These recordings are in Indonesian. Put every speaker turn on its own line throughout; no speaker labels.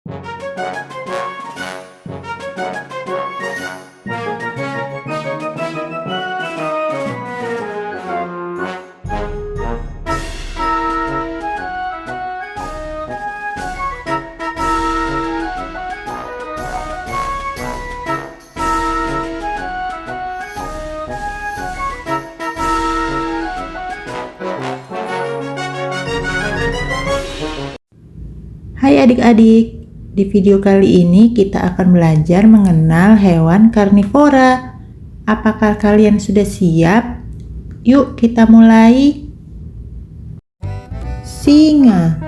Hai adik-adik, di video kali ini kita akan belajar mengenal hewan karnivora. Apakah kalian sudah siap? Yuk kita mulai. Singa.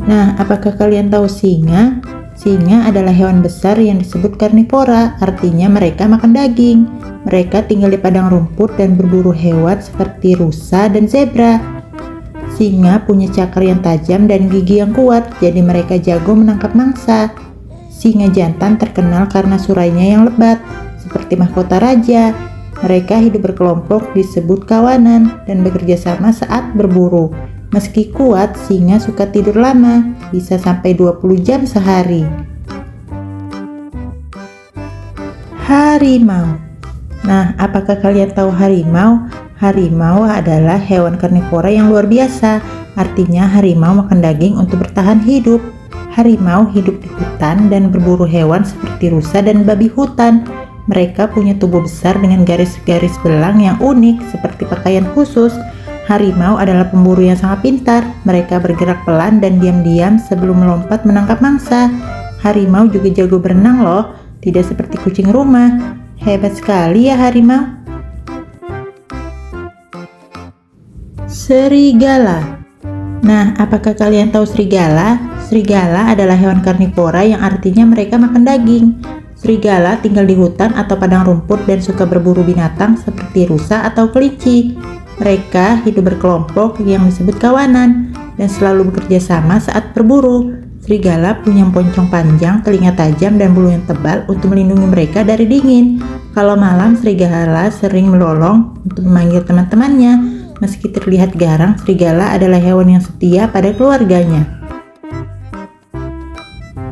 Nah, apakah kalian tahu singa? Singa adalah hewan besar yang disebut karnivora, artinya mereka makan daging. Mereka tinggal di padang rumput dan berburu hewan seperti rusa dan zebra. Singa punya cakar yang tajam dan gigi yang kuat, jadi mereka jago menangkap mangsa. Singa jantan terkenal karena surainya yang lebat, seperti mahkota raja. Mereka hidup berkelompok disebut kawanan dan bekerja sama saat berburu. Meski kuat, singa suka tidur lama, bisa sampai 20 jam sehari. Harimau. Nah, apakah kalian tahu harimau? Harimau adalah hewan karnivora yang luar biasa. Artinya harimau makan daging untuk bertahan hidup. Harimau hidup di hutan dan berburu hewan seperti rusa dan babi hutan. Mereka punya tubuh besar dengan garis-garis belang yang unik seperti pakaian khusus. Harimau adalah pemburu yang sangat pintar. Mereka bergerak pelan dan diam-diam sebelum melompat menangkap mangsa. Harimau juga jago berenang loh, tidak seperti kucing rumah. Hebat sekali ya harimau. Serigala. Nah, apakah kalian tahu serigala? Serigala adalah hewan karnivora yang artinya mereka makan daging. Serigala tinggal di hutan atau padang rumput dan suka berburu binatang seperti rusa atau kelinci. Mereka hidup berkelompok yang disebut kawanan dan selalu bekerja sama saat berburu. Serigala punya poncong panjang, telinga tajam, dan bulu yang tebal untuk melindungi mereka dari dingin. Kalau malam, serigala sering melolong untuk memanggil teman-temannya. Meski terlihat garang, serigala adalah hewan yang setia pada keluarganya.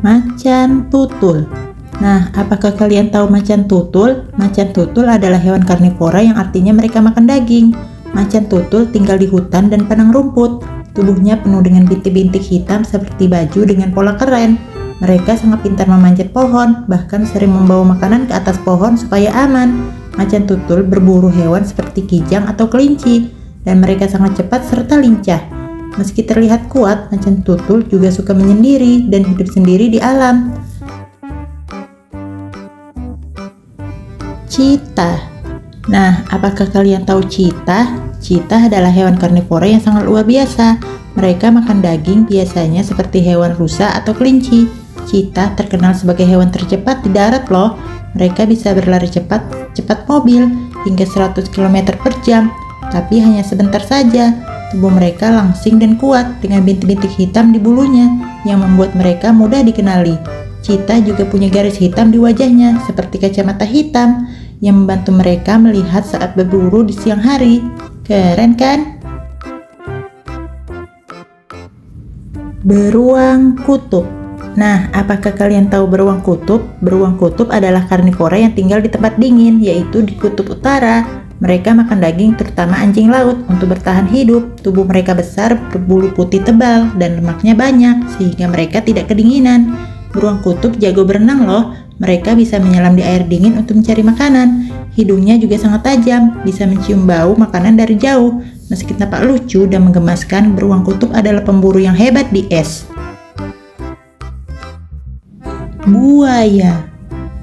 Macan tutul. Nah, apakah kalian tahu macan tutul? Macan tutul adalah hewan karnivora yang artinya mereka makan daging. Macan tutul tinggal di hutan dan padang rumput. Tubuhnya penuh dengan bintik-bintik hitam seperti baju dengan pola keren. Mereka sangat pintar memanjat pohon, bahkan sering membawa makanan ke atas pohon supaya aman. Macan tutul berburu hewan seperti kijang atau kelinci, dan mereka sangat cepat serta lincah. Meski terlihat kuat, macan tutul juga suka menyendiri dan hidup sendiri di alam. Cheetah. Nah, apakah kalian tahu cheetah? Cheetah adalah hewan karnivora yang sangat luar biasa. Mereka makan daging biasanya seperti hewan rusa atau kelinci. Cheetah terkenal sebagai hewan tercepat di darat loh. Mereka bisa berlari cepat mobil hingga 100 km per jam. Tapi hanya sebentar saja. Tubuh mereka langsing dan kuat dengan bintik-bintik hitam di bulunya yang membuat mereka mudah dikenali. Cheetah juga punya garis hitam di wajahnya seperti kacamata hitam yang membantu mereka melihat saat berburu di siang hari. Keren kan? Beruang kutub. Nah, apakah kalian tahu beruang kutub? Beruang kutub adalah karnivora yang tinggal di tempat dingin, yaitu di kutub utara. Mereka makan daging, terutama anjing laut, untuk bertahan hidup. Tubuh mereka besar, berbulu putih tebal, dan lemaknya banyak, sehingga mereka tidak kedinginan. Beruang kutub jago berenang loh. Mereka bisa menyelam di air dingin untuk mencari makanan. Hidungnya juga sangat tajam, bisa mencium bau makanan dari jauh. Meski tampak lucu dan menggemaskan, beruang kutub adalah pemburu yang hebat di es. Buaya.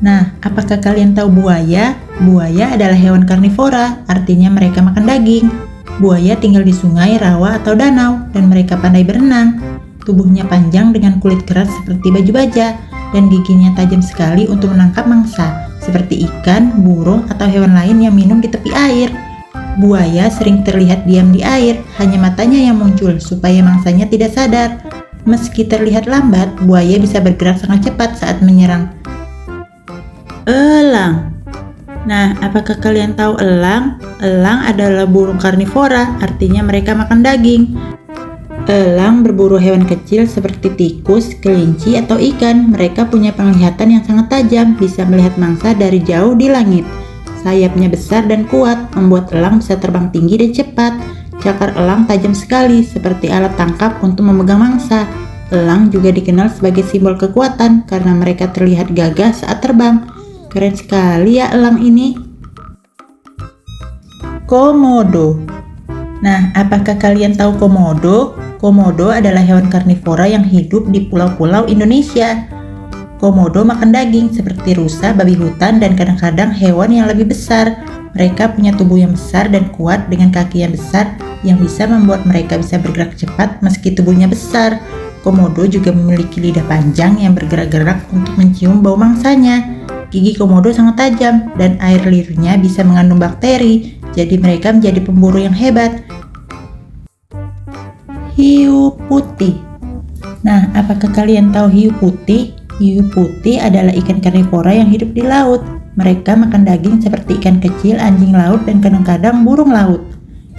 Nah, apakah kalian tahu buaya? Buaya adalah hewan karnivora, artinya mereka makan daging. Buaya tinggal di sungai, rawa, atau danau, dan mereka pandai berenang. Tubuhnya panjang dengan kulit keras seperti baju baja, dan giginya tajam sekali untuk menangkap mangsa, seperti ikan, burung, atau hewan lain yang minum di tepi air. Buaya sering terlihat diam di air, hanya matanya yang muncul supaya mangsanya tidak sadar. Meski terlihat lambat, buaya bisa bergerak sangat cepat saat menyerang. Elang. Nah, apakah kalian tahu elang? Elang adalah burung karnivora, artinya mereka makan daging. Elang berburu hewan kecil seperti tikus, kelinci, atau ikan. Mereka punya penglihatan yang sangat tajam, bisa melihat mangsa dari jauh di langit. Sayapnya besar dan kuat, membuat elang bisa terbang tinggi dan cepat. Cakar elang tajam sekali, seperti alat tangkap untuk memegang mangsa. Elang juga dikenal sebagai simbol kekuatan karena mereka terlihat gagah saat terbang. Keren sekali ya elang ini. Komodo. Nah, apakah kalian tahu komodo? Komodo adalah hewan karnivora yang hidup di pulau-pulau Indonesia. Komodo makan daging seperti rusa, babi hutan, dan kadang-kadang hewan yang lebih besar. Mereka punya tubuh yang besar dan kuat dengan kaki yang besar yang bisa membuat mereka bisa bergerak cepat meski tubuhnya besar. Komodo juga memiliki lidah panjang yang bergerak-gerak untuk mencium bau mangsanya. Gigi komodo sangat tajam dan air liurnya bisa mengandung bakteri, jadi mereka menjadi pemburu yang hebat. Hiu putih. Nah, apakah kalian tahu hiu putih? Hiu putih adalah ikan karnivora yang hidup di laut. Mereka makan daging seperti ikan kecil, anjing laut, dan kadang-kadang burung laut.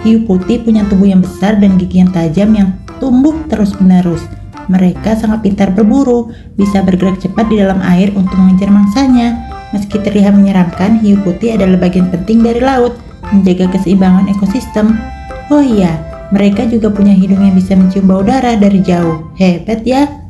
Hiu putih punya tubuh yang besar dan gigi yang tajam yang tumbuh terus-menerus. Mereka sangat pintar berburu, bisa bergerak cepat di dalam air untuk mengejar mangsanya. Meski terlihat menyeramkan, hiu putih adalah bagian penting dari laut, menjaga keseimbangan ekosistem. Oh iya, mereka juga punya hidung yang bisa mencium bau darah dari jauh. Hebat ya!